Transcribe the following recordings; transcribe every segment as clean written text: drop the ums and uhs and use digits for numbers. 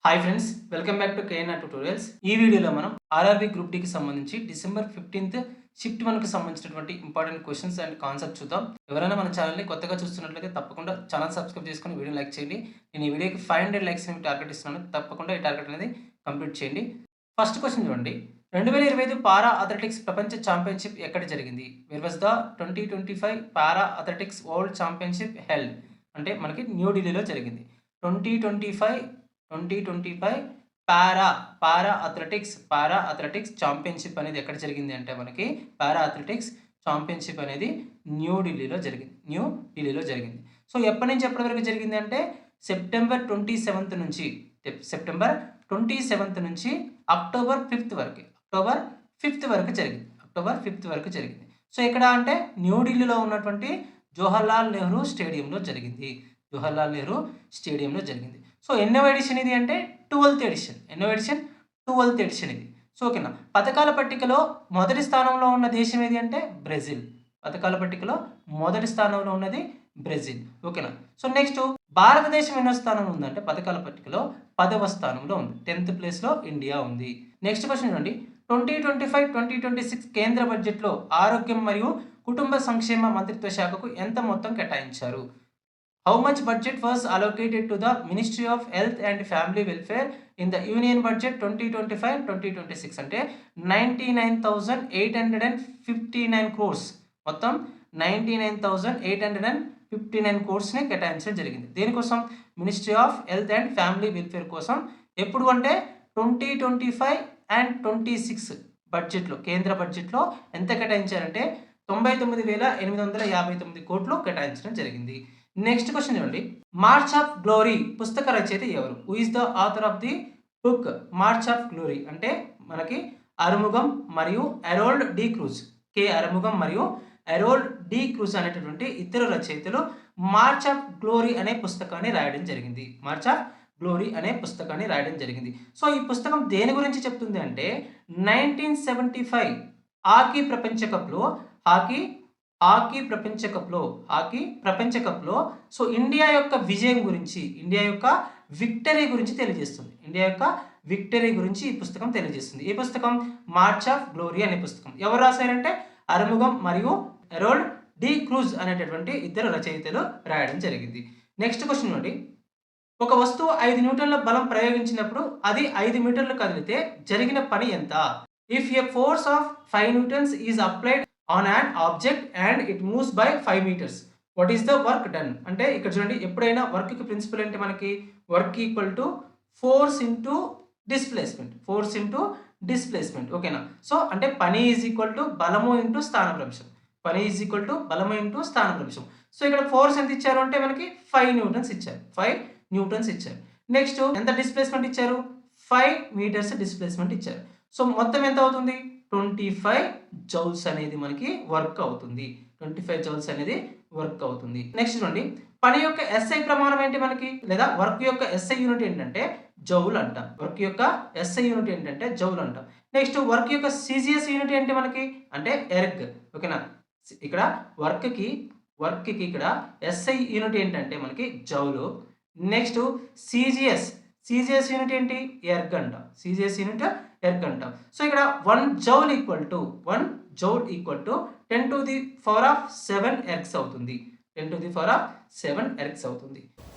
Hi friends, welcome back to KNR tutorials. ఈ వీడియోలో మనం ఆర్ఆర్బీ గ్రూప్ డికి సంబంధించి డిసెంబర్ 15th షిఫ్ట్ 1కి సంబంధించినటువంటి ఇంపార్టెంట్ క్వశ్చన్స్ అండ్ కాన్సెప్ట్ చూద్దాం. ఎవరైనా మన ఛానల్ని కొత్తగా చూస్తున్నట్లయితే తప్పకుండా ఛానల్ సబ్స్క్రైబ్ చేసుకొని వీడియో లైక్ చేయండి. నేను ఈ వీడియోకి 500 లైక్స్ టార్గెట్ ఇస్తున్నాను. తప్పకుండా ఈ టార్గెట్ అనేది కంప్లీట్ చేయండి. ఫస్ట్ క్వశ్చన్ చూడండి. 2025 పారా అథ్లెటిక్స్ ప్రపంచ ఛాంపియన్షిప్ ఎక్కడ జరిగింది? Where was the 2025 para athletics world championship held? అంటే మనకి న్యూఢిల్లీలో జరిగింది. 2025 పారా అథ్లెటిక్స్ ఛాంపియన్షిప్ అనేది ఎక్కడ జరిగింది అంటే మనకి పారా అథ్లెటిక్స్ ఛాంపియన్షిప్ అనేది న్యూఢిల్లీలో జరిగింది. సో ఎప్పటి నుంచి ఎప్పటి వరకు జరిగింది అంటే సెప్టెంబర్ 27th నుంచి అక్టోబర్ 5th వరకు జరిగింది. సో ఇక్కడ అంటే న్యూఢిల్లీలో ఉన్నటువంటి జవహర్లాల్ నెహ్రూ స్టేడియంలో జరిగింది. సో ఎన్నో ఎడిషన్ ఇది అంటే 12th ఎడిషన్ ఇది. సో ఓకేనా. పథకాల పట్టికలో మొదటి స్థానంలో ఉన్న దేశం ఏది అంటే బ్రెజిల్. ఓకేనా. సో నెక్స్ట్ భారతదేశం ఎన్నో స్థానంలో ఉందంటే పథకాల పట్టికలో 10వ స్థానంలో ఉంది. 10th ప్లేస్లో ఇండియా ఉంది. నెక్స్ట్ క్వశ్చన్ చూడండి. 2025-2026 కేంద్ర బడ్జెట్లో ఆరోగ్యం మరియు కుటుంబ సంక్షేమ మంత్రిత్వ శాఖకు ఎంత మొత్తం కేటాయించారు? How much budget was allocated to the Ministry of Health and Family Welfare in the Union Budget 2025-2026 అంటే 99,859 crores. మొత్తం 99,859 crores ని కేటాయించడం జరిగింది. దేనికోసం? Ministry of health and family welfare కోసం. ఎప్పుడు అంటే 2025 and 26 బడ్జెట్లో, కేంద్ర బడ్జెట్లో ఎంత కేటాయించారంటే 99,859 కోట్లు కేటాయించడం జరిగింది. నెక్స్ట్ క్వశ్చన్ చూడండి. మార్చ్ ఆఫ్ గ్లోరీ పుస్తక రచయిత ఎవరు? Who is the author of the book march of glory? అంటే మనకి అరుముగం మరియు హెరోల్డ్ డి క్రూజ్. అరుముగం మరియు హెరోల్డ్ డి క్రూజ్ అనేటటువంటి ఇద్దరు రచయితలు మార్చ్ ఆఫ్ గ్లోరీ అనే పుస్తకాన్ని రాయడం జరిగింది. సో ఈ పుస్తకం దేని గురించి చెప్తుంది అంటే 1975 హాకీ ప్రపంచ కప్లో సో ఇండియా యొక్క విజయం గురించి, ఇండియా యొక్క విక్టరీ గురించి ఈ పుస్తకం తెలియజేస్తుంది. ఈ పుస్తకం మార్చ్ ఆఫ్ గ్లోరీ అనే పుస్తకం. ఎవరు రాశారంటే అరుముగం మరియు హెరోల్డ్ డి క్రూజ్ అనేటటువంటి ఇద్దరు రచయితలు రాయడం జరిగింది. నెక్స్ట్ క్వశ్చన్ నుండి. ఒక వస్తువు 5 న్యూటన్ల బలం ప్రయోగించినప్పుడు అది 5 మీటర్లు కదిలితే జరిగిన పని ఎంత? If A force of 5 newtons is applied on an object and it moves by 5 meters, what is the work done? అంటే ఇక్కడ చూడండి, ఎప్పుడైనా వర్క్ కి ప్రిన్సిపల్ అంటే మనకి work equal to force into displacement. ఓకేనా. సో అంటే పని ఈజ్ ఈక్వల్ టు బలము ఇంటూ స్థానభ్రంశం. సో ఇక్కడ ఫోర్స్ ఎంత ఇచ్చారు అంటే మనకి 5 newtons ఇచ్చారు. నెక్స్ట్ ఎంత డిస్ప్లేస్మెంట్ ఇచ్చారు? 5 meters డిస్ప్లేస్మెంట్ ఇచ్చారు. సో మొత్తం ఎంత అవుతుంది? 25 joules అనేది మనకి వర్క్ అవుతుంది. నెక్స్ట్ చూడండి. పని యొక్క ఎస్ఐ ప్రమాణం ఏంటి మనకి, లేదా వర్క్ యొక్క ఎస్ఐ యూనిట్ ఏంటంటే జౌల్ అంటాం. నెక్స్ట్ వర్క్ యొక్క సిజిఎస్ యూనిట్ ఏంటి మనకి అంటే ఎర్గ్. ఓకేనా. ఇక్కడ వర్క్ కి ఇక్కడ ఎస్ఐ యూనిట్ ఏంటంటే మనకి జౌలు. నెక్స్ట్ సిజిఎస్ యూనిట్ ఏంటి? ఎర్గ్ అంటాం. సో ఇక్కడ 1 joule equal to 10 to the power of 7 ergs అవుతుంది.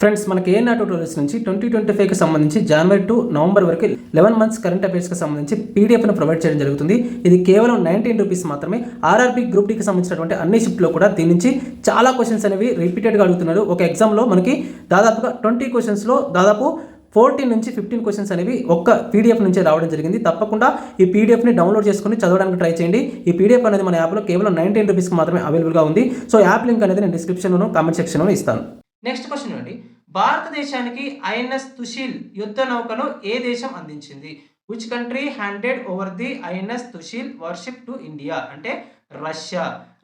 ఫ్రెండ్స్, మనకి ఏఎన్ఆర్ ట్యూటోరియల్స్ నుంచి 2025కి సంబంధించి జనవరి టు నవంబర్ వరకు 11 months కరెంట్ అఫైర్స్కి సంబంధించి పీడిఎఫ్ను ప్రొవైడ్ చేయడం జరుగుతుంది. ఇది కేవలం 19 రూపీస్ మాత్రమే. ఆర్ఆర్బీ గ్రూప్ డికి సంబంధించినటువంటి అన్ని షిఫ్ట్లో కూడా దీని నుంచి చాలా క్వశ్చన్స్ అనేవి రిపీటెడ్గా అడుగుతున్నారు. ఒక ఎగ్జామ్లో మనకి దాదాపుగా 20 questions దాదాపు 14 నుంచి 15 క్వశ్చన్స్ అనేవి ఒక్క పీడిఎఫ్ నుంచి రావడం జరిగింది. తప్పకుండా ఈ పీడిఎఫ్ని డౌన్లోడ్ చేసుకుని చదవడానికి ట్రై చేయండి. ఈ పీడిఎఫ్ అనేది మన యాప్లో కేవలం 19 రూపీస్కి మాత్రమే అవైలబుల్గా ఉంది. సో యాప్ లింక్ అనేది నేను డిస్క్రిప్షన్లోను కామెంట్ సెక్షన్లో ఇస్తాను. నెక్స్ట్ క్వశ్చన్ అండి. భారతదేశానికి ఐఎన్ఎస్ తుషిల్ యుద్ధ నౌకను ఏ దేశం అందించింది? Which country handed over the INS Tushil warship to India? అంటే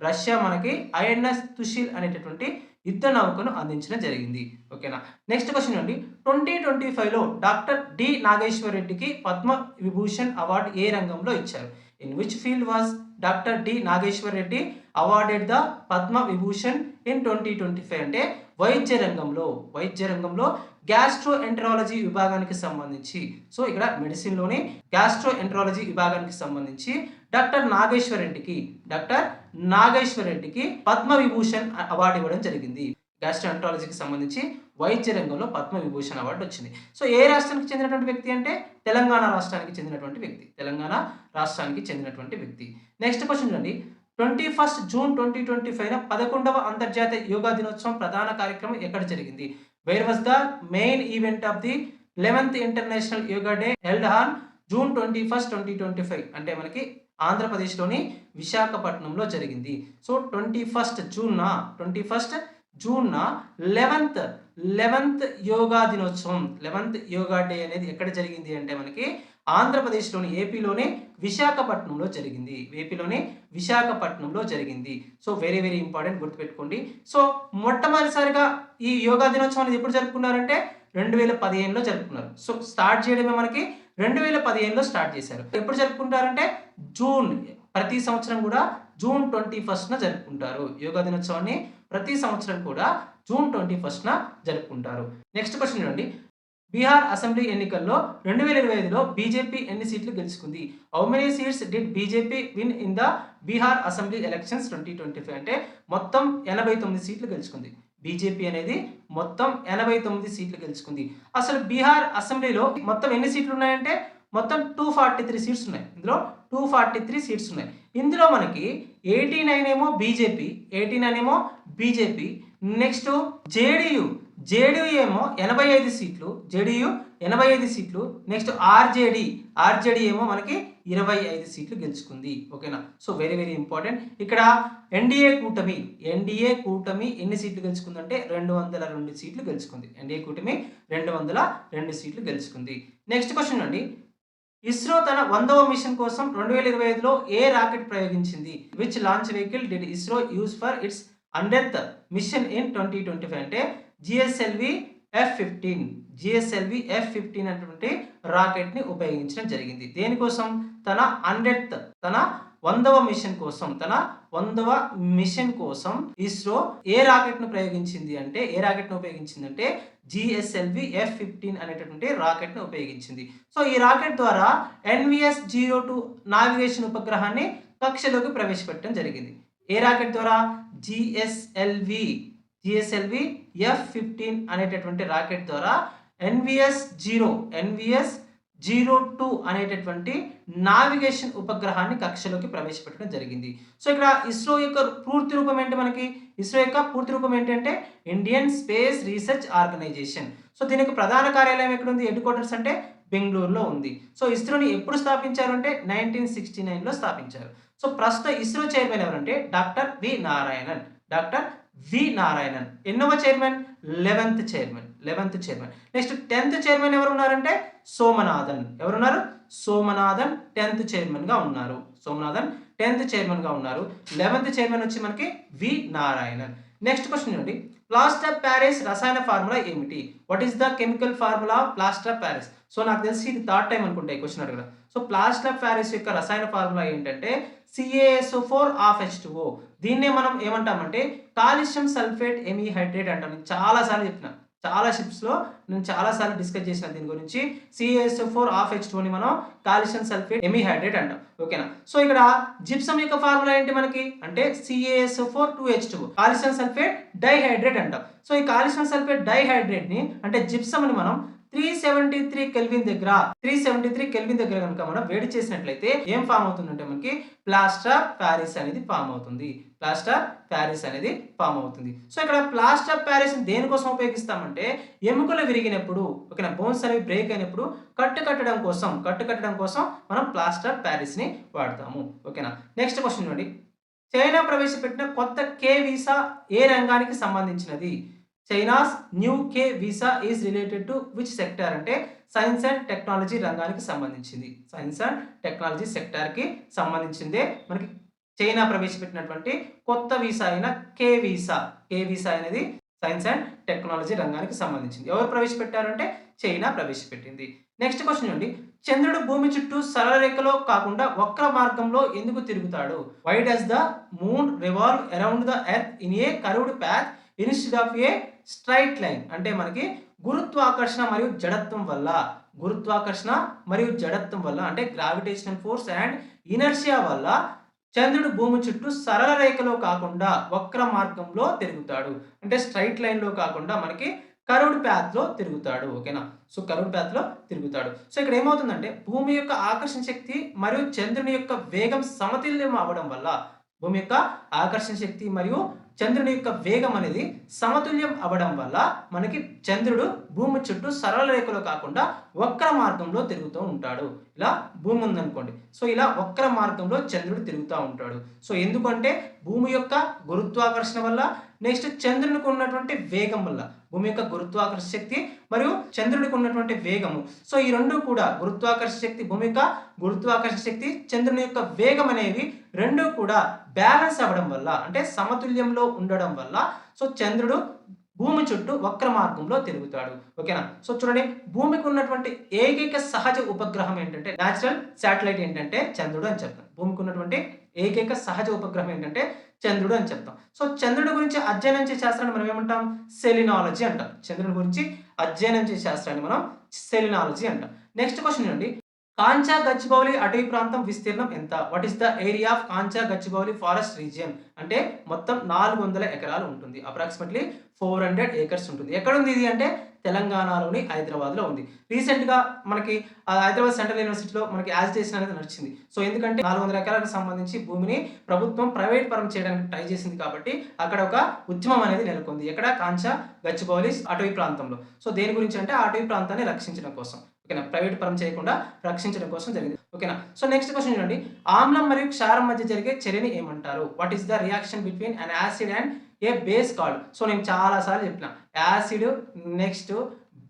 రష్యా మనకి ఐఎన్ఎస్ తుషిల్ అనేటటువంటి యుద్ధ నౌకను అందించడం జరిగింది. ఓకేనా. నెక్స్ట్ క్వశ్చన్ అండి. 2025లో డాక్టర్ డి నాగేశ్వర్ రెడ్డికి పద్మ విభూషణ్ అవార్డు ఏ రంగంలో ఇచ్చారు? In which field was doctor D Nageshwar Reddy awarded the Padma Vibhushan in 2025? అంటే వైద్య రంగంలో గ్యాస్ట్రోఎంటరాలజీ విభాగానికి సంబంధించి, సో ఇక్కడ మెడిసిన్‌లోని గ్యాస్ట్రోఎంటరాలజీ విభాగానికి సంబంధించి డాక్టర్ నాగేశ్వర్ రెడ్డికి పద్మవిభూషణ్ అవార్డు ఇవ్వడం జరిగింది. గ్యాస్ట్రోఎంటరాలజీకి సంబంధించి వైద్య రంగంలో పద్మవిభూషణ్ అవార్డు వచ్చింది. సో ఏ రాష్ట్రానికి చెందినటువంటి వ్యక్తి అంటే తెలంగాణ రాష్ట్రానికి చెందినటువంటి వ్యక్తి. నెక్స్ట్ క్వెషన్ చూడండి. 21 జూన్ 2025 11వ అంతర్జాతీయ యోగా దినోత్సవం ప్రధాన కార్యక్రమం ఎక్కడ జరిగింది? Where was the main event of the 11th international yoga day held on June 21, 2025 అంటే మనకి ఆంధ్రప్రదేశ్లోని విశాఖపట్నంలో జరిగింది. సో 21 జూన్న 11th యోగా దినోత్సవం 11th యోగా డే అనేది ఎక్కడ జరిగింది అంటే మనకి ఆంధ్రప్రదేశ్లోని ఏపీలోని విశాఖపట్నంలో జరిగింది. సో వెరీ వెరీ ఇంపార్టెంట్, గుర్తుపెట్టుకోండి. సో మొట్టమొదటిసారిగా ఈ యోగా దినోత్సవం అనేది ఎప్పుడు జరుపుకున్నారంటే 2015లో జరుపుకున్నారు. సో స్టార్ట్ చేయడమే మనకి 2015లో స్టార్ట్ చేశారు. ఎప్పుడు జరుపుకుంటారంటే ప్రతి సంవత్సరం కూడా జూన్ 21న జరుపుకుంటారు. యోగా దినోత్సవాన్ని ప్రతి సంవత్సరం కూడా జూన్ 21న జరుపుకుంటారు. నెక్స్ట్ క్వశ్చన్ చూడండి. బీహార్ అసెంబ్లీ ఎన్నికల్లో 2025లో బీజేపీ ఎన్ని సీట్లు గెలుచుకుంది? How many seats did BJP win in the Bihar assembly elections 2025 అంటే మొత్తం 89 సీట్లు గెలుచుకుంది. బీజేపీ అనేది మొత్తం 89 సీట్లు గెలుచుకుంది. అసలు బీహార్ అసెంబ్లీలో మొత్తం ఎన్ని సీట్లు ఉన్నాయంటే మొత్తం 243 సీట్స్ ఉన్నాయి. ఇందులో 243 సీట్స్ ఉన్నాయి. ఇందులో మనకి 89 ఏమో బీజేపీ, నెక్స్ట్ జేడీయూ ఏమో 85 సీట్లు, నెక్స్ట్ ఆర్జేడీ ఏమో మనకి 25 సీట్లు గెలుచుకుంది. ఓకేనా? So very very important. ఇక్కడ ఎన్డీఏ కూటమి ఎన్ని సీట్లు గెలుచుకుందంటే 202 సీట్లు గెలుచుకుంది. ఎన్డీఏ కూటమి 202 సీట్లు గెలుచుకుంది. నెక్స్ట్ క్వశ్చన్ అండి. ఇస్రో తన 100వ మిషన్ కోసం 2025లో ఏ రాకెట్ ప్రయోగించింది? Which launch vehicle did ISRO use for its 100th mission in 2025 అంటే జిఎస్ఎల్వి F-15 అటువంటి రాకెట్ ని ఉపయోగించడం జరిగింది. దేనికోసం? తన 100వ మిషన్ కోసం ఇస్రో ఏ రాకెట్ ను ఉపయోగించింది అంటే జిఎస్ఎల్వి F-15 అనేటటువంటి రాకెట్ ను ఉపయోగించింది. సో ఈ రాకెట్ ద్వారా NVS-02 నావిగేషన్ ఉపగ్రహాన్ని కక్షలోకి ప్రవేశపెట్టడం జరిగింది. ఏ రాకెట్ ద్వారా? జిఎస్ఎల్వి F-15 అనేటటువంటి రాకెట్ ద్వారా NVS-02 అనేటటువంటి నావిగేషన్ ఉపగ్రహాన్ని కక్షలోకి ప్రవేశపెట్టడం జరిగింది. సో ఇక్కడ ఇస్రో యొక్క పూర్తి రూపం ఏంటంటే Indian space research organisation. So దీనికి ప్రధాన కార్యాలయం ఎక్కడ ఉంది? హెడ్ క్వార్టర్స్ అంటే బెంగళూరులో ఉంది. సో ఇస్రోని ఎప్పుడు స్థాపించారు అంటే 1969లో స్థాపించారు. సో ప్రస్తుత ఇస్రో చైర్మన్ ఎవరంటే డాక్టర్ వి నారాయణన్. ఎన్నవ chairman? 11th chairman. Next 10th chairman ఎవరు ఉన్నారంటే సోమనాథన్. ఎవరున్నారు? సోమనాథన్ 10th చైర్మన్ గా ఉన్నారు. 11th చైర్మన్ వచ్చి మనకి వి నారాయణన్. నెక్స్ట్ క్వశ్చన్ చూడండి. ప్లాస్టర్ ఆఫ్ ప్యారిస్ రసాయన ఫార్ములా ఏమిటి? What is the chemical formula of plaster of Paris? So నాకు తెలిసి ఇది థర్డ్ టైం అనుకుంటా ఈ క్వశ్చన్ అడగడం. సో ప్లాస్టర్ ఆఫ్ ప్యారిస్ యొక్క రసాయన ఫార్ములా ఏంటంటే CaSO4 దీన్నే మనం ఏమంటామంటే కాల్షియం సల్ఫేట్ ఎమిహైడ్రేట్ అంటాం. నేను చాలాసార్లు చెప్పిన, చాలా షిప్స్లో నేను చాలాసార్లు డిస్కస్ చేసిన దీని గురించి. CaSO4 ని మనం కాల్షియం సల్ఫేట్ ఎమిహైడ్రేట్ అంటాం. ఓకేనా? సో ఇక్కడ జిప్సం యొక్క ఫార్ములా ఏంటి మనకి అంటే CaSO4 కాల్షియం సల్ఫేట్ డైహైడ్రేట్ అంటాం. సో ఈ కాల్షియం సల్ఫేట్ డైహైడ్రేట్ ని అంటే జిప్సం ని మనం 373 కెల్విన్ దగ్గర కనుక మనం వేడి చేసినట్లయితే ఏం ఫామ్ అవుతుందంటే మనకి ప్లాస్టర్ ఆఫ్ ప్యారిస్ అనేది ఫామ్ అవుతుంది. సో ఇక్కడ ప్లాస్టర్ ఆఫ్ ప్యారిస్ దేనికోసం ఉపయోగిస్తామంటే ఎముకలు విరిగినప్పుడు, ఓకేనా, బోన్స్ అనేవి బ్రేక్ అయినప్పుడు కట్టడం కోసం మనం ప్లాస్టర్ ఆఫ్ ప్యారిస్ ని వాడతాము. ఓకేనా? నెక్స్ట్ క్వశ్చన్ చూడండి. చైనా ప్రవేశపెట్టిన కొత్త కే వీసా ఏ రంగానికి సంబంధించినది? China's new K visa is related to which sector అంటే సైన్స్ అండ్ టెక్నాలజీ రంగానికి సంబంధించింది. సంబంధించిందే మనకి చైనా ప్రవేశపెట్టినటువంటి కొత్త వీసా అయిన కే వీసా అనేది సైన్స్ అండ్ టెక్నాలజీ రంగానికి సంబంధించింది. ఎవరు ప్రవేశపెట్టారంటే చైనా ప్రవేశపెట్టింది. నెక్స్ట్ క్వశ్చన్ చూడండి. చంద్రుడు భూమి చుట్టూ సరళ రేఖలో కాకుండా వక్ర మార్గంలో ఎందుకు తిరుగుతాడు? Why does the moon revolve around the earth in a curved path instead of a straight line అంటే మనకి గురుత్వాకర్షణ మరియు జడత్వం వల్ల, గురుత్వాకర్షణ మరియు జడత్వం వల్ల అంటే గ్రావిటేషనల్ ఫోర్స్ అండ్ ఇనర్షియా వల్ల చంద్రుడు భూమి చుట్టూ సరళ రేఖలో కాకుండా వక్ర మార్గంలో తిరుగుతాడు. అంటే స్ట్రైట్ లైన్‌లో కాకుండా మనకి కర్వ్డ్ పాత్‌లో తిరుగుతాడు. ఓకేనా? సో, కర్వ్డ్ పాత్‌లో తిరుగుతాడు. సో, ఇక్కడ ఏమవుతుందంటే భూమి యొక్క ఆకర్షణ శక్తి మరియు చంద్రుని యొక్క వేగం సమతుల్యం అవ్వడం వల్ల, భూమి యొక్క ఆకర్షణ శక్తి మరియు చంద్రుని యొక్క వేగం అనేది సమతుల్యం అవ్వడం వల్ల మనకి చంద్రుడు భూమి చుట్టూ సరళ రేఖలో కాకుండా వక్ర మార్గంలో తిరుగుతూ ఉంటాడు. ఇలా భూమి ఉందనుకోండి. సో, ఇలా వక్ర మార్గంలో చంద్రుడు తిరుగుతూ ఉంటాడు. సో, ఎందుకంటే భూమి యొక్క గురుత్వాకర్షణ వల్ల, నెక్స్ట్ చంద్రునికి ఉన్నటువంటి వేగం వల్ల, భూమి యొక్క గురుత్వాకర్షణ శక్తి మరియు చంద్రునికి ఉన్నటువంటి వేగము. సో, ఈ రెండు కూడా గురుత్వాకర్షణ శక్తి, భూమి యొక్క గురుత్వాకర్షణ శక్తి, చంద్రుని యొక్క వేగం అనేవి రెండు కూడా బ్యాలెన్స్ అవ్వడం వల్ల, అంటే సమతుల్యంలో ఉండడం వల్ల సో చంద్రుడు భూమి చుట్టూ వక్ర మార్గంలో తిరుగుతాడు. ఓకేనా? సో చూడండి, భూమికి ఉన్నటువంటి ఏకైక సహజ ఉపగ్రహం ఏంటంటే, న్యాచురల్ శాటిలైట్ ఏంటంటే చంద్రుడు అని చెప్తాం. భూమికి ఉన్నటువంటి ఏకైక సహజ ఉపగ్రహం ఏంటంటే చంద్రుడు అని చెప్తాం. సో చంద్రుడి గురించి అధ్యయనం చేసే శాస్త్రాన్ని మనం ఏమంటాం? సెలినాలజీ అంటాం. చంద్రుడి గురించి అధ్యయనం చేసే శాస్త్రాన్ని మనం సెలినాలజీ అంటాం. నెక్స్ట్ క్వశ్చన్ అండి, కాంచా గచ్చిబౌలి అటవీ ప్రాంతం విస్తీర్ణం ఎంత? What is the area of Kancha Gachibowli forest region? అంటే మొత్తం 400 ఎకరాలు ఉంటుంది. అప్రాక్సిమేట్లీ 400 ఏకర్స్ ఉంటుంది. ఎక్కడ ఉంది ఇది అంటే తెలంగాణలోని హైదరాబాద్లో ఉంది. రీసెంట్గా మనకి హైదరాబాద్ సెంట్రల్ యూనివర్సిటీలో మనకి యాజిటేషన్ అనేది నడిచింది. సో ఎందుకంటే 400 ఎకరాలకు సంబంధించి భూమిని ప్రభుత్వం ప్రైవేట్ పరం చేయడానికి ట్రై చేసింది కాబట్టి అక్కడ ఒక ఉద్యమం అనేది నెలకొంది. ఎక్కడ? కాంచా గచ్చిబౌలి అటవీ ప్రాంతంలో. సో దేని గురించి అంటే ఆ అటవీ ప్రాంతాన్ని రక్షించడం కోసం. ఓకేనా? ప్రైవేట్ పరం చేయకుండా రక్షించడం కోసం జరిగింది. ఓకేనా? సో నెక్స్ట్ క్వశ్చన్ చూడండి, ఆమ్లం మరియు క్షారం మధ్య జరిగే చర్యని ఏమంటారు? What is the reaction between an acid and A base called? So నేను చాలా సార్లు చెప్పిన, యాసిడ్ నెక్స్ట్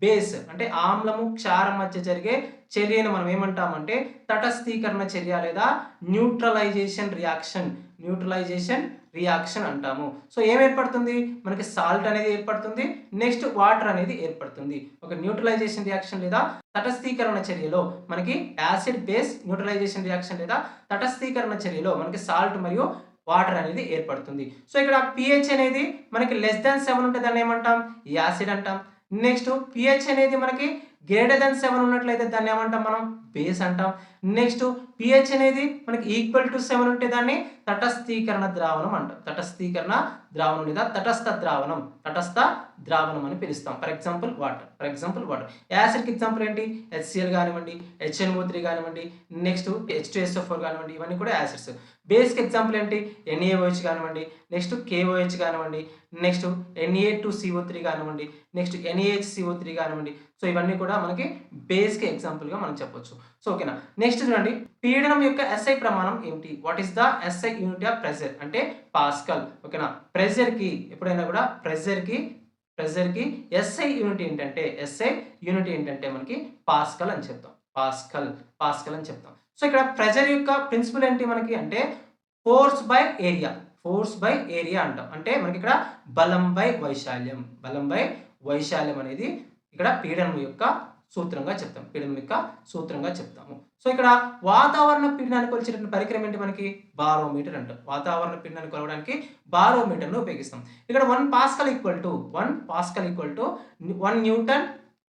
బేస్ అంటే ఆమ్లము క్షారం మధ్య జరిగే చర్యను మనం ఏమంటామంటే తటస్థీకరణ చర్య లేదా న్యూట్రలైజేషన్ రియాక్షన్, న్యూట్రలైజేషన్ రియాక్షన్ అంటాము. సో ఏం ఏర్పడుతుంది? మనకి సాల్ట్ అనేది ఏర్పడుతుంది, నెక్స్ట్ వాటర్ అనేది ఏర్పడుతుంది. ఒక న్యూట్రలైజేషన్ రియాక్షన్ లేదా తటస్థీకరణ చర్యలో మనకి యాసిడ్ బేస్ న్యూట్రలైజేషన్ రియాక్షన్ లేదా తటస్థీకరణ చర్యలో మనకి సాల్ట్ మరియు వాటర్ అనేది ఏర్పడుతుంది. సో ఇక్కడ pH అనేది మనకి <7 ఉంటే దాన్ని ఏమంటాం? యాసిడ్ అంటాం. నెక్స్ట్ pH అనేది మనకి <7 ఉన్నట్లయితే దాన్ని ఏమంటాం? మనం బేస్ అంటాం. నెక్స్ట్ pH అనేది మనకి =7 ఉంటే దాన్ని తటస్థీకరణ ద్రావణం అంటాం. తటస్థీకరణ ద్రావణం లేదా తటస్థ ద్రావణం, తటస్థ ద్రావణం అని పిలుస్తాం. For example water. యాసిడ్కి ఎగ్జాంపుల్ ఏంటి? HCl కానివ్వండి, HNO3 కానివ్వండి, నెక్స్ట్ H2SO4 కానివ్వండి, ఇవన్నీ కూడా యాసిడ్స్. బేస్కి ఎగ్జాంపుల్ ఏంటి? NaOH కానివ్వండి, నెక్స్ట్ KOH కానివ్వండి, నెక్స్ట్ Na2CO3 కానివ్వండి, నెక్స్ట్ NaHCO3 కానివ్వండి. సో ఇవన్నీ కూడా మనకి బేస్కి ఎగ్జాంపుల్గా మనం చెప్పొచ్చు. సో ఓకేనా? నెక్స్ట్ చూడండి, పీడనం యొక్క SI ప్రమాణం ఏమిటి? What is the SI unit of pressure? అంటే పాస్కల్. ఓకేనా? ప్రెషర్కి ఎప్పుడైనా కూడా ప్రెషర్కి SI యూనిట్ ఏంటంటే మనకి పాస్కల్ అని చెప్తాం. పాస్కల్ అని చెప్తాం. సో ఇక్కడ ప్రెషర్ యొక్క ప్రిన్సిపల్ ఏంటి మనకి అంటే ఫోర్స్ బై ఏరియా అంటాం. అంటే మనకి ఇక్కడ బలం బై వైశాల్యం అనేది ఇక్కడ పీడనం యొక్క సూత్రంగా చెప్తాము. సో ఇక్కడ వాతావరణ పీడనాన్ని కొలిచేటువంటి పరికరం ఏంటి? మనకి బారోమీటర్ అంటాం. వాతావరణ పీడనాన్ని కొలవడానికి బారోమీటర్ను ఉపయోగిస్తాం. ఇక్కడ 1 pascal equal to 1 newton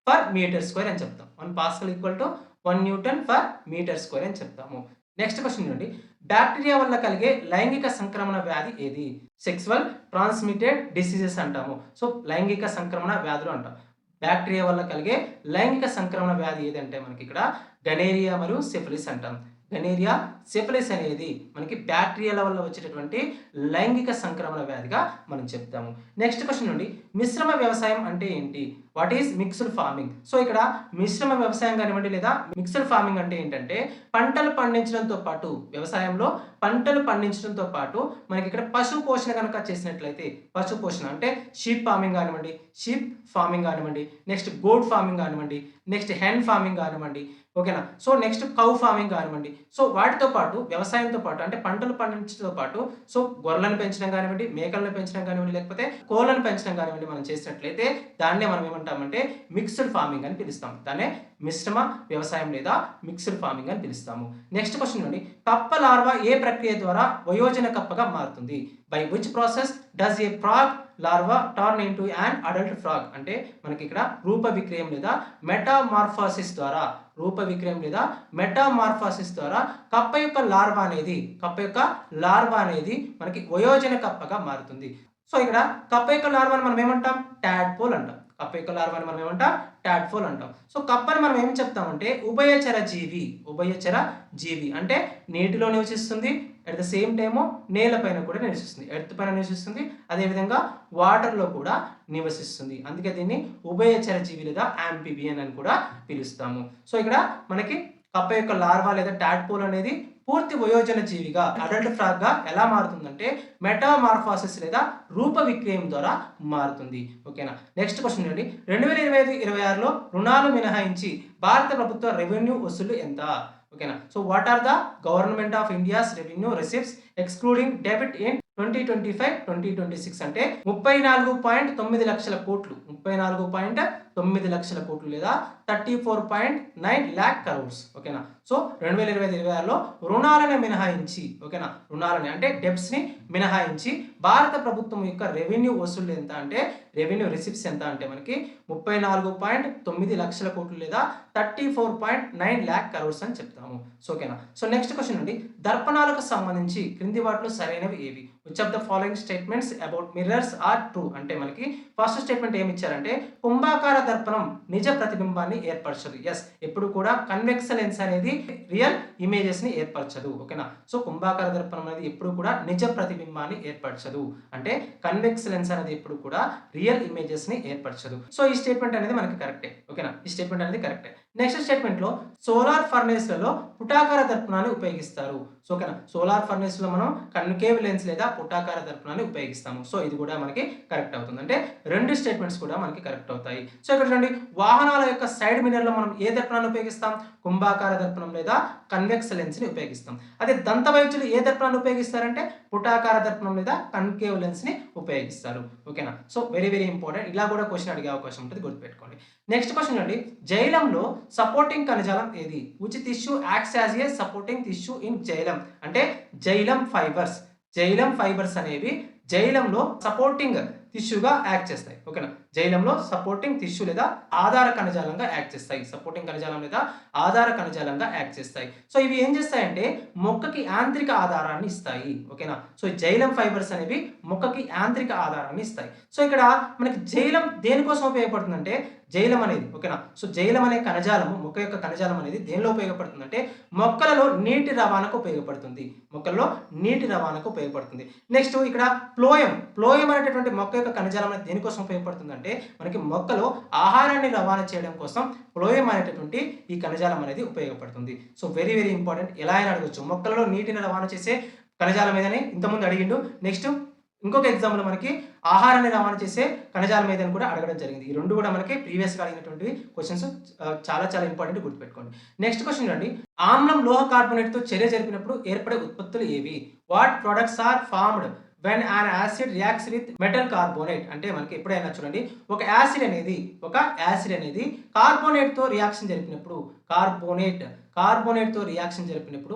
per metre square అని చెప్తాం. 1 pascal equal to 1 newton per metre square అని చెప్తాము. నెక్స్ట్ క్వశ్చన్ చూడండి, బ్యాక్టీరియా వల్ల కలిగే లైంగిక సంక్రమణ వ్యాధి ఏది? సెక్సువల్ ట్రాన్స్మిటెడ్ డిసీజెస్ అంటాము. సో లైంగిక సంక్రమణ వ్యాధులు అంటాం. బ్యాక్టీరియా వల్ల కలిగే లైంగిక సంక్రమణ వ్యాధి ఏదంటే మనకి ఇక్కడ గనేరియా మరియు సిఫిలిస్ అంటాం. గనేరియా సిఫిలిస్ అనేది మనకి బ్యాక్టీరియాల వల్ల వచ్చేటటువంటి లైంగిక సంక్రమణ వ్యాధిగా మనం చెప్తాము. నెక్స్ట్ క్వశ్చన్ నుండి, మిశ్రమ వ్యవసాయం అంటే ఏంటి? What is mixed farming? So ఇక్కడ మిశ్రమ వ్యవసాయం కానివ్వండి లేదా మిక్స్డ్ ఫార్మింగ్ అంటే ఏంటంటే పంటలు పండించడంతో పాటు, వ్యవసాయంలో పంటలు పండించడంతో పాటు మనకి ఇక్కడ పశు పోషణ కనుక చేసినట్లయితే, పశు పోషణ అంటే షీప్ ఫార్మింగ్ కానివ్వండి, నెక్స్ట్ గోడ్ ఫార్మింగ్ కానివ్వండి, నెక్స్ట్ హెన్ ఫార్మింగ్ కానివ్వండి. ఓకేనా? సో నెక్స్ట్ కౌ ఫార్మింగ్ కానివ్వండి. సో వాటితో పాటు వ్యవసాయంతో పాటు అంటే పంటలు పండించడంతో పాటు సో గొర్రెలను పెంచడం కానివ్వండి, మేకలను పెంచడం కానివ్వండి, లేకపోతే కోళ్ళను పెంచడం కానివ్వండి మనం చేసినట్లయితే దాన్నే మనం ఏమంటామంటే మిక్స్డ్ ఫార్మింగ్ అని పిలుస్తాం. దాన్నే మిశ్రమ వ్యవసాయం లేదా మిక్స్డ్ ఫార్మింగ్ అని పిలుస్తాము. నెక్స్ట్ క్వశ్చన్ నుండి, కప్ప లార్వా ఏ ప్రక్రియ ద్వారా వయోజన కప్పగా మారుతుంది? By which process does A frog larva turn into an adult frog. అంటే మనకి ఇక్కడ రూప విక్రయం లేదా మెటామార్ఫోసిస్ ద్వారా కప్ప యొక్క లార్వా అనేది మనకి వయోజన కప్పగా మారుతుంది. సో ఇక్కడ కప్ప యొక్క లార్వాని మనం ఏమంటాం? టాడ్పోల్ అంటాం. సో కప్పని మనం ఏం చెప్తామంటే ఉభయచర జీవి అంటే నీటిలో నివసిస్తుంది, అట్ ద సేమ్ టైము నేలపైన కూడా నివసిస్తుంది, ఎర్త్ పైన నివసిస్తుంది, అదేవిధంగా వాటర్లో కూడా నివసిస్తుంది. అందుకే దీన్ని ఉభయచర జీవి లేదా యాంఫిబియన్ అని కూడా పిలుస్తాము. సో ఇక్కడ మనకి కప్ప యొక్క లార్వా లేదా టాడ్పోల్ అనేది పూర్తి వయోజన జీవిగా అడల్ట్ ఫ్రాగ్ గా ఎలా మారుతుందంటే మెటామార్ఫోసిస్ లేదా రూప విక్రయం ద్వారా మారుతుంది. ఓకేనా. నెక్స్ట్ క్వశ్చన్ అండి, 2025-26లో రుణాలు మినహాయించి భారత ప్రభుత్వ రెవెన్యూ వసూలు ఎంత? ఓకేనా. So what are the government of India's revenue receipts excluding debit in 2025-2026 అంటే 34.9 లక్షల కోట్లు, 34.9 లక్షల కోట్లు లేదా 34.9 lakh crores. ఓకేనా. సో 2025-26లో రుణాలను మినహాయించి, ఓకేనా, రుణాలని అంటే డెబ్ట్స్ ని మినహాయించి భారత ప్రభుత్వం యొక్క రెవెన్యూ వసూలు ఎంత అంటే, రెవెన్యూ రిసిప్ట్స్ ఎంత అంటే మనకి 34.9 లక్షల కోట్లు లేదా 34.9 lakh crores అని చెప్తాము. సో ఓకేనా. సో నెక్స్ట్ క్వశ్చన్ అండి, దర్పణాలకు సంబంధించి క్రింది వాటిలో సరైనవి ఏవి? Which of the following statements about mirrors are true? అంటే మనకి ఫస్ట్ స్టేట్మెంట్ ఏమి ఇచ్చారంటే కుంభాకార దర్పణం నిజ ప్రతిబింబాన్ని ఏర్పరచదు. ఎస్, ఎప్పుడు కూడా కన్వెక్స్ లెన్స్ అనేది రియల్ ఇమేజెస్ ని ఏర్పరచదు. ఓకేనా. సో కుంభాకార దర్పణం అనేది ఎప్పుడు కూడా నిజ ప్రతిబింబాన్ని ఏర్పరచదు, అంటే కన్వెక్స్ లెన్స్ అనేది ఎప్పుడు కూడా రియల్ ఇమేజెస్ ని ఏర్పరచదు. సో ఈ స్టేట్మెంట్ అనేది మనకి కరెక్టే. ఓకేనా, ఈ స్టేట్మెంట్ అనేది కరెక్టే. నెక్స్ట్ స్టేట్మెంట్ లో సోలార్ ఫర్నేస్ లలో పుటాకార దర్పణాన్ని ఉపయోగిస్తారు. సో ఓకేనా, సోలార్ ఫర్నేస్ లో మనం కన్కేవ్ లెన్స్ లేదా పుటాకార దర్పణాన్ని ఉపయోగిస్తాము. సో ఇది కూడా మనకి కరెక్ట్ అవుతుంది. అంటే రెండు స్టేట్మెంట్స్ కూడా మనకి కరెక్ట్ అవుతాయి. సో ఇక్కడ చూడండి, వాహనాల యొక్క సైడ్ మిర్రర్ లో మనం ఏ దర్పణాన్ని ఉపయోగిస్తాం? కుంభాకార దర్పణం లేదా కన్వెక్స్ లెన్స్ ని ఉపయోగిస్తాం. అదే దంత వైద్యులు ఏ దర్పణాన్ని ఉపయోగిస్తారంటే పుటాకార దర్పణం లేదా కన్కేవ్ లెన్స్ ని ఉపయోగిస్తారు. ఓకేనా. సో వెరీ వెరీ ఇంపార్టెంట్, ఇలా కూడా క్వశ్చన్ అడిగే అవకాశం ఉంటుంది, గుర్తుపెట్టుకోండి. నెక్స్ట్ క్వశ్చన్ అండి, జైలంలో సపోర్టింగ్ కణజాలం ఏది? Which tissue acts as a supporting tissue in xylem? అంటే జైలం ఫైబర్స్ అనేవి జైలంలో సపోర్టింగ్ టిష్యూగా యాక్ట్ చేస్తాయి. ఓకేనా. జైలంలో సపోర్టింగ్ టిష్యూ లేదా ఆధార కణజాలంగా యాక్ట్ చేస్తాయి. సో ఇవి ఏం చేస్తాయంటే మొక్కకి యాంత్రిక ఆధారాన్ని ఇస్తాయి. ఓకేనా. సో జైలం ఫైబర్స్ అనేవి మొక్కకి యాంత్రిక ఆధారాన్ని ఇస్తాయి. సో ఇక్కడ మనకి జైలం దేనికోసం ఉపయోగపడుతుందంటే జైలం అనేది, ఓకేనా, సో జైలం అనే కణజాలము, మొక్క యొక్క కణజాలం అనేది దేనిలో ఉపయోగపడుతుందంటే మొక్కలలో నీటి రవాణాకు ఉపయోగపడుతుంది. నెక్స్ట్ ఇక్కడ ప్లోయం అనేటటువంటి మొక్క యొక్క కణజాలం అనేది దేనికోసం ఉపయోగపడుతుందంటే మనకి మొక్కలో ఆహారాన్ని రవాణా చేయడం కోసం ప్లోయం అనేటటువంటి ఈ కణజాలం అనేది ఉపయోగపడుతుంది. సో వెరీ వెరీ ఇంపార్టెంట్, ఎలా అయినా అడగచ్చు. మొక్కలలో నీటిని రవాణా చేసే కణజాలం ఏదని ఇంతకుముందు అడిగిండు. నెక్స్ట్ ఇంకొక ఎగ్జాంపుల్ మనకి ఆహారాన్ని రవాణా చేసే కణజాలం ఏదని కూడా అడగడం జరిగింది. ఈ రెండు కూడా మనకి ప్రీవియస్గా అడిగినటువంటి క్వశ్చన్స్, చాలా చాలా ఇంపార్టెంట్, గుర్తుపెట్టుకోండి. నెక్స్ట్ క్వశ్చన్ అండి, ఆమ్లం లోహ కార్బోనేట్తో చర్య జరిపినప్పుడు ఏర్పడే ఉత్పత్తులు ఏవి? What products are formed when an acid reacts with metal carbonate? అంటే మనకి ఎప్పుడైనా చూడండి, ఒక యాసిడ్ అనేది కార్బోనేట్ తో రియాక్షన్ జరిపినప్పుడు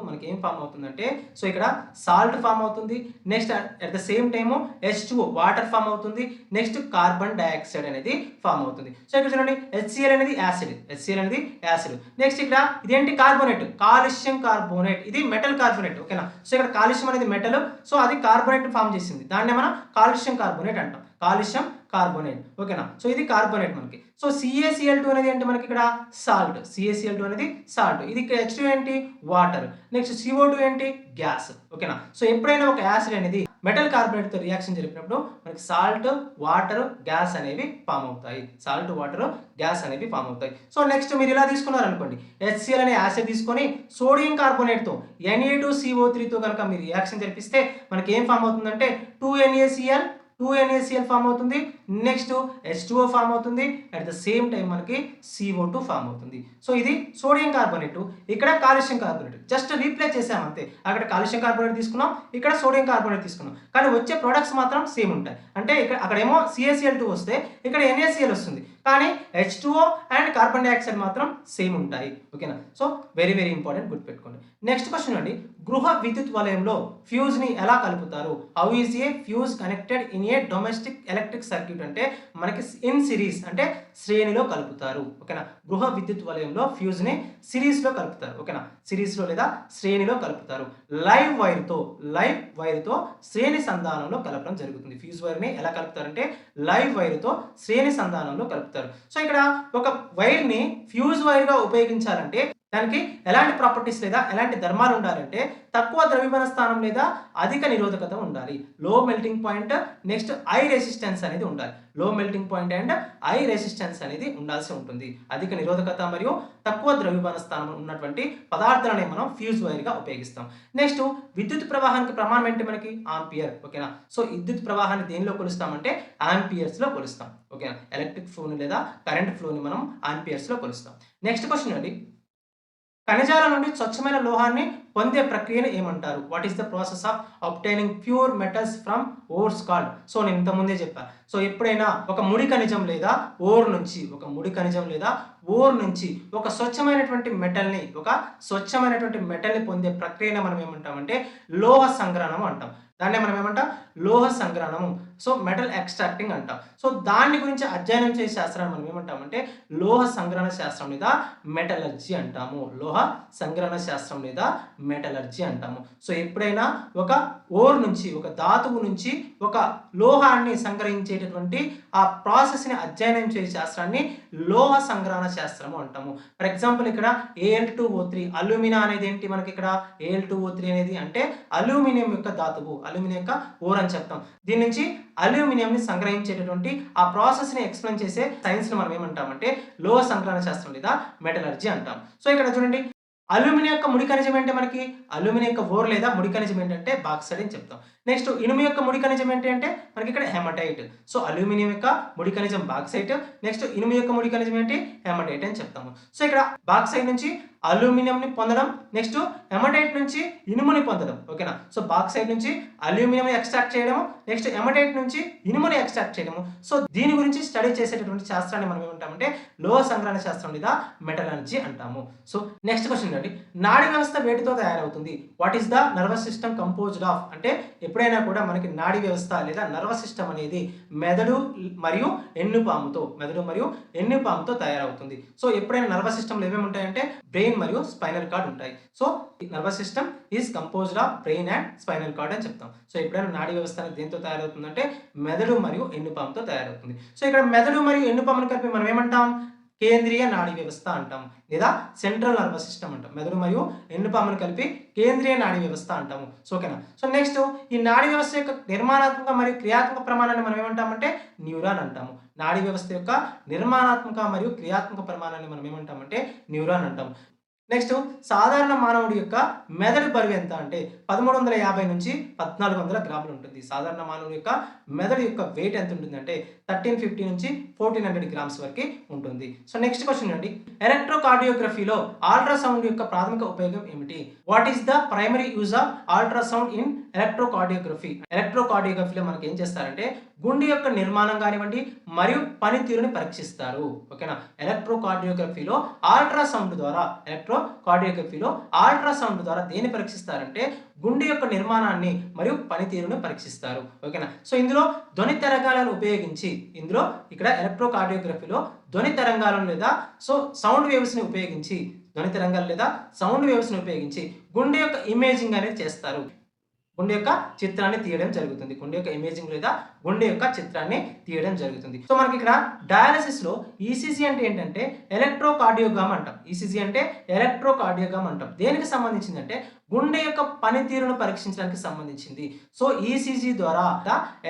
మనకి ఏం ఫామ్ అవుతుందంటే, సో ఇక్కడ సాల్ట్ ఫామ్ అవుతుంది. Next at the same time H2O water form అవుతుంది. నెక్స్ట్ కార్బన్ డైఆక్సైడ్ అనేది ఫామ్ అవుతుంది. సో ఇక్కడ చూడండి, HCl అనేది యాసిడ్. నెక్స్ట్ ఇక్కడ ఇదేంటి? కార్బోనేట్, కాల్షియం కార్బోనేట్, ఇది మెటల్ కార్బోనేట్. ఓకేనా. సో ఇక్కడ కాల్షియం అనేది మెటల్, సో అది కార్బోనేట్ ఫామ్ చేసింది, దాన్ని మనం కాల్షియం కార్బోనేట్ అంటాం. ఓకేనా. సో ఇది కార్బోనేట్ మనకి. సో CaCl2 అనేది అంటే మనకి ఇక్కడ సాల్ట్. ఇది H2 ఏంటి? వాటర్. నెక్స్ట్ CO2 ఏంటి? గ్యాస్. ఓకేనా. సో ఎప్పుడైనా ఒక యాసిడ్ అనేది మెటల్ కార్బోనేట్ తో రియాక్షన్ జరిపినప్పుడు మనకి సాల్ట్, వాటర్, గ్యాస్ అనేవి ఫామ్ అవుతాయి. సో నెక్స్ట్ మీరు ఇలా తీసుకున్నారనుకోండి, HCl అనే యాసిడ్ తీసుకొని సోడియం కార్బోనేట్ తో Na2CO3 తో కనుక మీరు రియాక్షన్ జరిపిస్తే మనకి ఏం ఫామ్ అవుతుందంటే 2NaCl ఫామ్ అవుతుంది. నెక్స్ట్ H2O ఫామ్ అవుతుంది. అట్ ద సేమ్ టైం మనకి CO2 ఫామ్ అవుతుంది. సో ఇది సోడియం కార్బోనేట్, ఇక్కడ కాల్షియం కార్బోనేట్, జస్ట్ రీప్లేస్ చేసాం అంతే. అక్కడ కాల్షియం కార్బోనేట్ తీసుకున్నాం, ఇక్కడ సోడియం కార్బోనేట్ తీసుకున్నాం, కానీ వచ్చే ప్రొడక్ట్స్ మాత్రం సేమ్ ఉంటాయి. అంటే ఇక్కడ అక్కడేమో CaCl2 వస్తే ఇక్కడ NaCl వస్తుంది, కానీ H2O అండ్ కార్బన్ డైఆక్సైడ్ మాత్రం సేమ్ ఉంటాయి. ఓకేనా? సో వెరీ వెరీ ఇంపార్టెంట్, గుర్తుపెట్టుకోండి. నెక్స్ట్ క్వశ్చన్ అండి, గృహ విద్యుత్ వలయంలో ఫ్యూజ్ ని ఎలా కలుపుతారు? How is a fuse connected in A domestic electric circuit అంటే మనకి ఇన్ సిరీస్ అంటే శ్రేణిలో కలుపుతారు. ఓకేనా? గృహ విద్యుత్ వలయంలో ఫ్యూజ్ ని సిరీస్ లో కలుపుతారు. ఓకేనా? సిరీస్ లో లేదా శ్రేణిలో కలుపుతారు. లైవ్ వైర్ తో శ్రేణి సంధానంలో కలపడం జరుగుతుంది. ఫ్యూజ్ వైర్ ని ఎలా కలుపుతారంటే లైవ్ వైర్ తో శ్రేణి సంధానంలో కలుపుతారు. సో ఇక్కడ ఒక వైర్ ని ఫ్యూజ్ వైర్ గా ఉపయోగించాలంటే దానికి ఎలాంటి ప్రాపర్టీస్ లేదా ఎలాంటి ధర్మాలు ఉండాలంటే తక్కువ ద్రవ్యమాన స్థానం లేదా అధిక నిరోధకత ఉండాలి. లో melting point, next I resistance అనేది ఉండాలి. లో melting point and I resistance అనేది ఉండాల్సి ఉంటుంది. అధిక నిరోధకత మరియు తక్కువ ద్రవ్యమాన స్థానం ఉన్నటువంటి పదార్థాలని మనం ఫ్యూజ్ వైర్ గా ఉపయోగిస్తాం. నెక్స్ట్ విద్యుత్ ప్రవాహానికి ప్రమాణం ఏంటి మనకి? ఆంపియర్. ఓకేనా? సో విద్యుత్ ప్రవాహాన్ని దేనిలో కొలుస్తామంటే ఆంపియర్స్ లో కొలుస్తాం. ఓకేనా? ఎలక్ట్రిక్ ఫ్లో ని లేదా కరెంట్ ఫ్లో ని మనం ఆంపియర్స్ లో కొలుస్తాం. నెక్స్ట్ క్వశ్చన్ అండి, ఖనిజాల నుండి స్వచ్ఛమైన లోహాన్ని పొందే ప్రక్రియను ఏమంటారు? What is the process of obtaining pure metals from ores called? So నేను ఇంతకుముందే చెప్పాను. సో ఎప్పుడైనా ఒక ముడి ఖనిజం లేదా ఓర్ నుంచి ఒక స్వచ్ఛమైనటువంటి మెటల్ని పొందే ప్రక్రియను మనం ఏమంటామంటే లోహ సంగ్రహణం అంటాం. దాన్నే మనం ఏమంటాం? లోహ సంగ్రహణము. సో మెటల్ ఎక్స్ట్రాక్టింగ్ అంటాం. సో దాని గురించి అధ్యయనం చేసే శాస్త్రాన్ని మనం ఏమంటామంటే లోహ సంగ్రహణ శాస్త్రం లేదా మెటలర్జీ అంటాము. లోహ సంగ్రహణ శాస్త్రం లేదా మెటలర్జీ అంటాము. సో ఎప్పుడైనా ఒక ఓర్ నుంచి, ఒక ధాతువు నుంచి ఒక లోహాన్ని సంగ్రహించేటటువంటి ఆ ప్రాసెస్ని అధ్యయనం చేసే శాస్త్రాన్ని లోహ సంగ్రహణ శాస్త్రము అంటాము. ఫర్ ఎగ్జాంపుల్ ఇక్కడ Al2O3 అల్యూమినా అనేది ఏంటి మనకి? ఇక్కడ Al2O3 అనేది అంటే అల్యూమినియం యొక్క ధాతువు, అల్యూమినియం యొక్క ఓర్ అని చెప్తాం. దీని నుంచి అల్యూమినియం ని సంగ్రహించేటటువంటి ఆ ప్రాసెస్ ని ఎక్స్ప్లెయిన్ చేసే సైన్స్ ని మనం ఏమంటామంటే లోహ సంగ్రహణ శాస్త్రం లేదా మెటలర్జీ అంటాం. సో ఇక్కడ చూడండి, అల్యూమినియం యొక్క ముడి ఖనిజం ఏంటి మనకి? అల్యూమినియం యొక్క ఓర్ లేదా ముడి ఖనిజం ఏంటంటే బాక్సైట్ అని చెప్తాం. నెక్స్ట్ ఇనుము యొక్క ముడి ఖనిజం ఏంటి అంటే మనకి ఇక్కడ హెమటైట్. సో అల్యూమినియం యొక్క ముడి ఖనిజం బాక్సైట్, నెక్స్ట్ ఇనుము యొక్క ముడి ఖనిజం ఏంటి? హెమటైట్ అని చెప్తాము. సో ఇక్కడ బాక్సైట్ నుంచి అల్యూమినియం ని పొందడం, నెక్స్ట్ హెమటైట్ నుంచి ఇనుముని పొందడం. ఓకేనా? సో బాక్సైట్ నుంచి అల్యూమినియం ఎక్స్ట్రాక్ట్ చేయడం, నెక్స్ట్ హెమటైట్ నుంచి ఇనుముని ఎక్స్ట్రాక్ట్ చేయడం. సో దీని గురించి స్టడీ చేసేటటువంటి శాస్త్రాన్ని మనం ఏమంటామంటే లోహ సంగ్రహణ శాస్త్రం లేదా మెటలర్జీ అంటాము. సో నెక్స్ట్ క్వశ్చన్ అండి, నాడీ వ్యవస్థ వేటితో తయారవుతుంది? What is the nervous system composed of? అంటే ఎప్పుడైనా కూడా మనకి నాడీ వ్యవస్థ లేదా నర్వస్ సిస్టమ్ అనేది మెదడు మరియు ఎన్నుపాముతో తయారవుతుంది. సో ఎప్పుడైనా నర్వస్ సిస్టమ్లో ఏమేమి ఉంటాయంటే బ్రెయిన్ మరియు స్పైనల్ కార్డ్ ఉంటాయి. So nervous system is composed of brain and spinal cord అని చెప్తాం. సో ఎప్పుడైనా నాడీ వ్యవస్థ అనేది దేంతో తయారవుతుందంటే మెదడు మరియు ఎన్నుపాముతో తయారవుతుంది. సో ఇక్కడ మెదడు మరియు ఎన్నుపామును కలిపి మనం ఏమంటాం? కేంద్రీయ నాడీ వ్యవస్థ అంటాము లేదా సెంట్రల్ నర్వస్ సిస్టమ్ అంటాం. మెదడు మరియు ఎన్నుపామును కలిపి కేంద్రీయ నాడీ వ్యవస్థ అంటాము. సో ఓకేనా? సో నెక్స్ట్ ఈ నాడీ వ్యవస్థ యొక్క నిర్మాణాత్మక మరియు క్రియాత్మక ప్రమాణాన్ని మనం ఏమంటామంటే న్యూరాన్ అంటాము. నాడీ వ్యవస్థ యొక్క నిర్మాణాత్మక మరియు క్రియాత్మక ప్రమాణాన్ని మనం ఏమంటామంటే న్యూరాన్ అంటాము. నెక్స్ట్ సాధారణ మానవుడి యొక్క మెదడు బరువు ఎంత అంటే 1350 నుంచి 1400 గ్రాములు ఉంటుంది. సాధారణ మానవుడి యొక్క మెదడు యొక్క వెయిట్ ఎంత ఉంటుంది అంటే 1350 నుంచి 1400 గ్రామ్స్ వరకు ఉంటుంది. సో నెక్స్ట్ క్వశ్చన్ అండి, ఎలక్ట్రోకార్డియోగ్రఫీలో అల్ట్రాసౌండ్ యొక్క ప్రాథమిక ఉపయోగం ఏమిటి? What is the primary use of ultrasound in electrocardiography? ఎలక్ట్రోకార్డియోగ్రఫీలో మనకి ఏం చేస్తారంటే గుండె యొక్క నిర్మాణం కానివ్వండి మరియు పనితీరుని పరీక్షిస్తారు. ఓకేనా? ఎలక్ట్రోకార్డియోగ్రఫీలో అల్ట్రాసౌండ్ ద్వారా దేన్ని పరీక్షిస్తారంటే గుండె యొక్క నిర్మాణాన్ని మరియు పనితీరును పరీక్షిస్తారు. ఓకేనా? సో ఇందులో ధ్వని తరంగాలను ఉపయోగించి ఇక్కడ ఎలక్ట్రోకార్డియోగ్రఫీలో ధ్వని తరంగాలను లేదా సౌండ్ వేవ్స్ ని ఉపయోగించి గుండె యొక్క ఇమేజింగ్ అనేది చేస్తారు. గుండె యొక్క చిత్రాన్ని తీయడం జరుగుతుంది. సో మనకి ఇక్కడ డయాలసిస్ లో ఈసీజీ అంటే ఏంటంటే ఎలక్ట్రోకార్డియోగ్రామ్ అంటాం. దేనికి సంబంధించింది అంటే గుండె యొక్క పనితీరును పరీక్షించడానికి సంబంధించింది. సో ఈసీజీ ద్వారా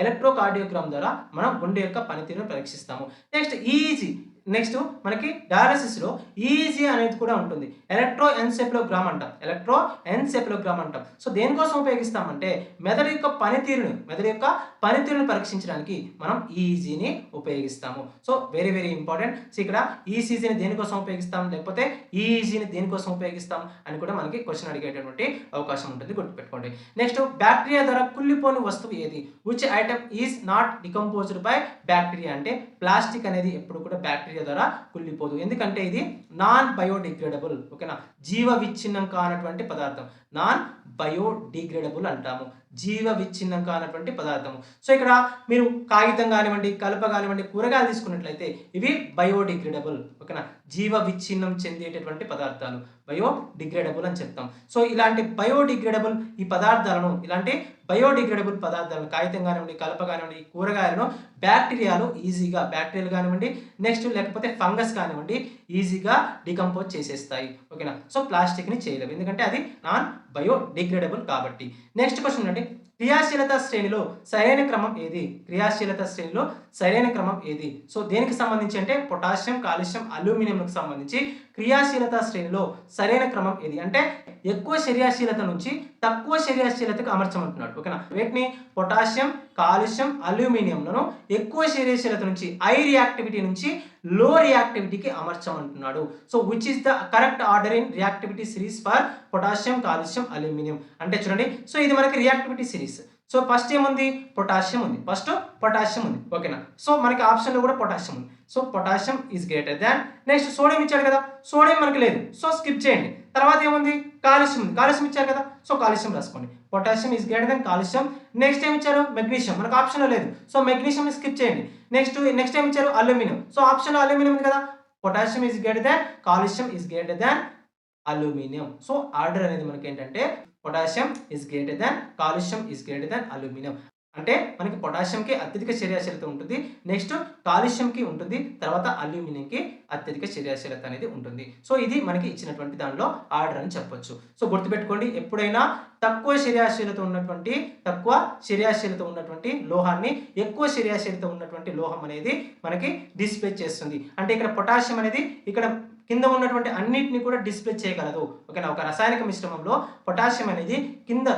ఎలక్ట్రోకార్డియోగ్రామ్ ద్వారా మనం గుండె యొక్క పనితీరును పరీక్షిస్తాము. నెక్స్ట్ ఈఈజీ నెక్స్ట్ మనకి డయాలసిస్లో ఈజీ అనేది కూడా ఉంటుంది. ఎలక్ట్రోఎన్సెఫలోగ్రామ్ అంటాం. సో దేనికోసం ఉపయోగిస్తామంటే మెదడు యొక్క పనితీరును పరీక్షించడానికి మనం ఈజీని ఉపయోగిస్తాము. So very very important. So ఇక్కడ ఈసీజీని దేనికోసం ఉపయోగిస్తాం, లేకపోతే ఈజీని దేనికోసం ఉపయోగిస్తాం అని కూడా మనకి క్వశ్చన్ అడిగేటటువంటి అవకాశం ఉంటుంది, గుర్తుపెట్టుకోండి. నెక్స్ట్ బ్యాక్టీరియా ద్వారా కుళ్ళిపోని వస్తువు ఏది? Which item is not decomposed by bacteria అంటే ప్లాస్టిక్ అనేది ఎప్పుడు కూడా బ్యాక్టీరియా ద్వారా కుళ్ళిపోదు. ఎందుకంటే ఇది నాన్ బయోడిగ్రేడబుల్. ఓకేనా, జీవ విచ్ఛిన్నం కానటువంటి పదార్థం, నాన్ బయోడిగ్రేడబుల్ అంటాము, జీవ విచ్ఛిన్నం కానటువంటి పదార్థము. సో ఇక్కడ మీరు కాగితం కానివ్వండి, కలప కానివ్వండి, కూరగాయలు తీసుకున్నట్లయితే ఇవి బయోడిగ్రేడబుల్. ఓకేనా, జీవ విచ్ఛిన్నం చెందేటటువంటి పదార్థాలు బయోడిగ్రేడబుల్ అని చెప్తాం. సో ఇలాంటి బయోడిగ్రేడబుల్ పదార్థాలను కాగితం కానివ్వండి, కలప కానివ్వండి, కూరగాయలను బ్యాక్టీరియాలు కానివ్వండి, నెక్స్ట్ లేకపోతే ఫంగస్ కానివ్వండి ఈజీగా డికంపోజ్ చేసేస్తాయి. ఓకేనా, సో ప్లాస్టిక్ని చేయలేవు ఎందుకంటే అది నాన్ బయోడిగ్రేడబుల్ కాబట్టి. నెక్స్ట్ క్వశ్చన్ అండి, క్రియాశీలత శ్రేణిలో సరైన క్రమం ఏది? సో దేనికి సంబంధించి అంటే పొటాషియం, కాల్షియం, అల్యూమినియంకు సంబంధించి క్రియాశీలత శ్రేణిలో సరైన క్రమం ఏది అంటే ఎక్కువ చర్యాశీలత నుంచి తక్కువ చర్యాశీలతకు అమర్చమంటున్నాడు. ఓకేనా, వీటిని పొటాషియం, కాల్షియం, అల్యూమినియంలను ఎక్కువ చర్యాశీలత నుంచి ఐ రియాక్టివిటీ నుంచి లో రియాక్టివిటీకి అమర్చమంటున్నాడు. So which is the correct order in reactivity series for potassium, calcium, aluminium అంటే చూడండి. సో ఇది మనకి రియాక్టివిటీ సిరీస్. సో ఫస్ట్ ఏముంది, పొటాషియం ఉంది. ఓకేనా, సో మనకి ఆప్షన్లో కూడా పొటాషియం ఉంది. So potassium is greater than, next sodium ఇచ్చాడు కదా, సోడియం మనకి లేదు, సో స్కిప్ చేయండి. తర్వాత ఏముంది, కాల్షియం ఉంది, కాల్షియం ఇచ్చారు కదా, సో కాల్షియం రాసుకోండి. Potassium is greater than calcium. Next ఏమి ఇచ్చారు, మెగ్నీషియం, మనకు ఆప్షన్లో లేదు, సో మెగ్నీషియం స్కిప్ చేయండి. నెక్స్ట్ ఏమి ఇచ్చారు, అల్యూమినియం, సో ఆప్షన్లో అల్యూమినియం ఉంది కదా. Potassium is greater than, calcium is greater than aluminium. So order అనేది మనకి ఏంటంటే potassium is greater than, calcium is greater than aluminium. అంటే మనకి పొటాషియంకి అత్యధిక చర్యాశీలత ఉంటుంది, నెక్స్ట్ కాల్షియంకి ఉంటుంది, తర్వాత అల్యూమినియంకి అత్యధిక చర్యాశీలత అనేది ఉంటుంది. సో ఇది మనకి ఇచ్చినటువంటి దానిలో ఆర్డర్ అని చెప్పొచ్చు. సో గుర్తుపెట్టుకోండి, ఎప్పుడైనా తక్కువ చర్యాశీలత ఉన్నటువంటి లోహాన్ని ఎక్కువ చర్యాశీలత ఉన్నటువంటి లోహం అనేది మనకి డిస్ప్లే చేస్తుంది. అంటే ఇక్కడ పొటాషియం అనేది ఇక్కడ కింద ఉన్నటువంటి అన్నిటిని కూడా డిస్ప్లే చేయగలదు. ఓకేనా, ఒక రసాయనిక మిశ్రమంలో పొటాషియం అనేది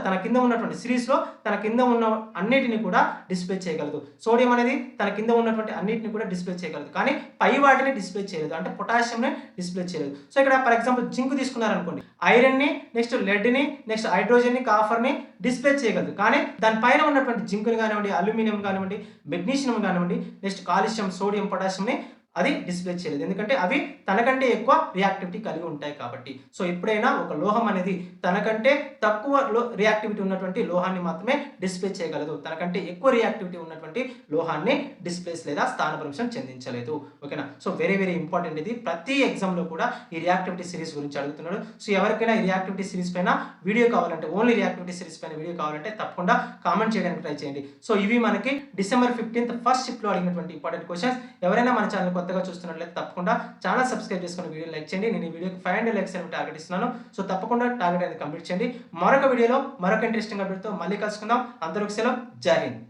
తన కింద ఉన్నటువంటి సిరీస్లో తన కింద ఉన్న అన్నిటిని కూడా డిస్ప్లే చేయగలదు. సోడియం అనేది తన కింద ఉన్నటువంటి అన్నిటిని కూడా డిస్ప్లే చేయగలదు, కానీ పై వాటిని డిస్ప్లే చేయలేదు, అంటే పొటాషియంని డిస్ప్లే చేయలేదు. సో ఇక్కడ ఫర్ ఎగ్జాంపుల్ జింక్ తీసుకున్నారనుకోండి, ఐరన్ని, నెక్స్ట్ లెడ్ని, నెక్స్ట్ హైడ్రోజన్ని, కాఫర్ని డిస్ప్లే చేయగలదు, కానీ దానిపైన ఉన్నటువంటి జింక్ని కానివ్వండి, అల్యూమినియం కానివ్వండి, మెగ్నీషియం కానివ్వండి, నెక్స్ట్ కాల్షియం, సోడియం, పొటాషియంని అది డిస్ప్లే చేయలేదు, ఎందుకంటే అవి తనకంటే ఎక్కువ రియాక్టివిటీ కలిగి ఉంటాయి కాబట్టి. సో ఎప్పుడైనా ఒక లోహం అనేది తనకంటే తక్కువ రియాక్టివిటీ ఉన్నటువంటి లోహాన్ని మాత్రమే డిస్ప్లే చేయగలదు, తనకంటే ఎక్కువ రియాక్టివిటీ ఉన్నటువంటి లోహాన్ని డిస్ప్లేస్ లేదా స్థానభ్రంశం చెందించలేదు. ఓకేనా, సో వెరీ వెరీ ఇంపార్టెంట్. ఇది ప్రతి ఎగ్జామ్లో కూడా ఈ రియాక్టివిటీ సిరీస్ గురించి అడుగుతున్నాడు. సో ఎవరికైనా ఈ రియాక్టివిటీ సిరీస్ పైన వీడియో కావాలంటే, ఓన్లీ రియాక్టివిటీ సిరీస్ పైన వీడియో కావాలంటే తప్పకుండా కామెంట్ చేయడానికి ట్రై చేయండి. సో ఇవి మనకి December 15th ఫస్ట్ షిఫ్ట్లో అడిగినటువంటి ఇంపార్టెంట్ క్వశ్చన్స్. ఎవరైనా మన ఛానల్ కొత్తగా చూస్తున్నట్లయితే తప్పకుండా ఛానల్ సబ్స్క్రైబ్ చేసుకుని వీడియో లైక్ చేయండి. నేను ఈ వీడియోకి 500 లైక్స్ అని టార్గెట్ ఇస్తున్నాను. సో తప్పకుండా టార్గెట్ అనేది కంప్లీట్ చేయండి. మరొక వీడియోలో మరొక ఇంట్రెస్టింగ్ అప్డేట్తో మళ్ళీ కలుసుకుందాం. అందరికీ సెలవు, జై హింద్.